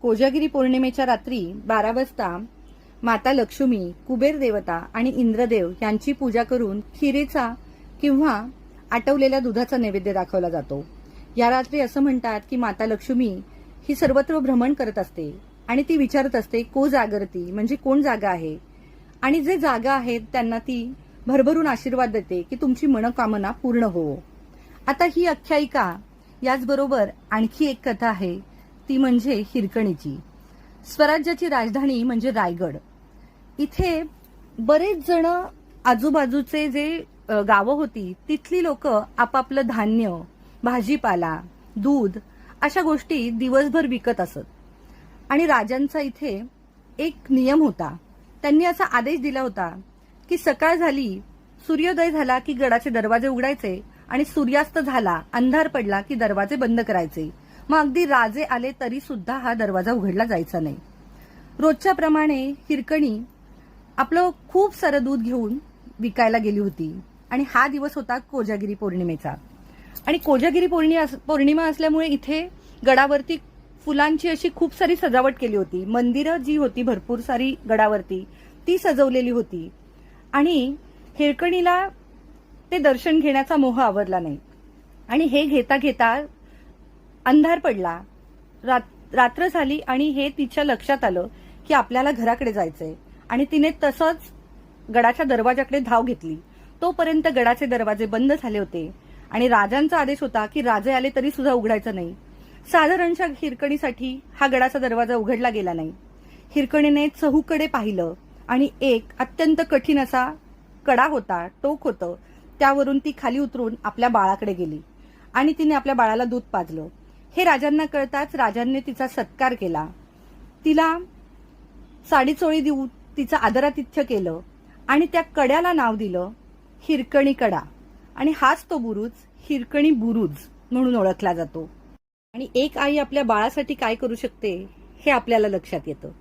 कोजागिरी पौर्णिमेच्या रात्री 12 वाजता माता लक्ष्मी, कुबेर देवता आणि इंद्रदेव यांची पूजा करून खिरीचा किंवा आटवलेल्या दुधाचा नैवेद्य दाखवला जातो। या रात्री असं म्हणतात की माता लक्ष्मी ही सर्वत्र भ्रमण करत असते आणि ती विचारत असते को जागरती, म्हणजे कोण जागा आहे, आणि जे जागा आहेत त्यांना ती भरभरून आशीर्वाद देते की तुमची मनोकामना पूर्ण हो। आता ही आख्यायिका याचबरोबर आणखी एक कथा आहे, ती म्हणजे हिरकणीची। स्वराज्याची राजधानी म्हणजे रायगड। इथे बरेच जण आजूबाजूचे जे गावं होती तिथली लोक आपापलं धान्य, भाजीपाला, दूध अशा गोष्टी दिवसभर विकत असत। आणि राजांचा इथे एक नियम होता, त्यांनी असा आदेश दिला होता की सकाळ झाली, सूर्योदय झाला की गडाचे दरवाजे उघडायचे आणि सूर्यास्त झाला, अंधार पडला की दरवाजे बंद करायचे। मग अगदी राजे आले तरी सुद्धा हा दरवाजा उघडला जायचा नाही। रोजच्या प्रमाणे हिरकणी आपलं खूप सारं दूध घेऊन विकायला गेली होती आणि हा दिवस होता कोजागिरी पौर्णिमेचा। आणि कोजागिरी पौर्णिमा असल्यामुळे इथे गडावरती फुलांची अशी खूप सारी सजावट केली होती। मंदिरं जी होती भरपूर सारी गडावरती ती सजवलेली होती आणि हिरकणीला ते दर्शन घेण्याचा मोह आवरला नाही। आणि हे घेता घेता अंधार पडला, रात्र झाली आणि हे तिच्या लक्षात आलं की आपल्याला घराकडे जायचंय आणि तिने तसंच गडाच्या दरवाजाकडे धाव घेतली। तोपर्यंत गडाचे दरवाजे बंद झाले होते आणि राजांचा आदेश होता की राजे आले तरी सुद्धा उघडायचं नाही। साधारणच्या हिरकणीसाठी हा गडाचा दरवाजा उघडला गेला नाही। हिरकणीने चहूकडे पाहिलं आणि एक अत्यंत कठीण असा कडा होता, टोक होतं, त्यावरून ती खाली उतरून आपल्या बाळाकडे गेली आणि तिने आपल्या बाळाला दूध पाजलं। हे राजांना कळताच राजांनी तिचा सत्कार केला, तिला साडीचोळी देऊन तिचं आदरातिथ्य केलं आणि त्या कड्याला नाव दिलं हिरकणी कडा। आणि हाच तो बुरुज हिरकणी बुरुज म्हणून ओळखला जातो। आणि एक आई आपल्या बाळासाठी काय करू शकते हे आपल्याला लक्षात येतं।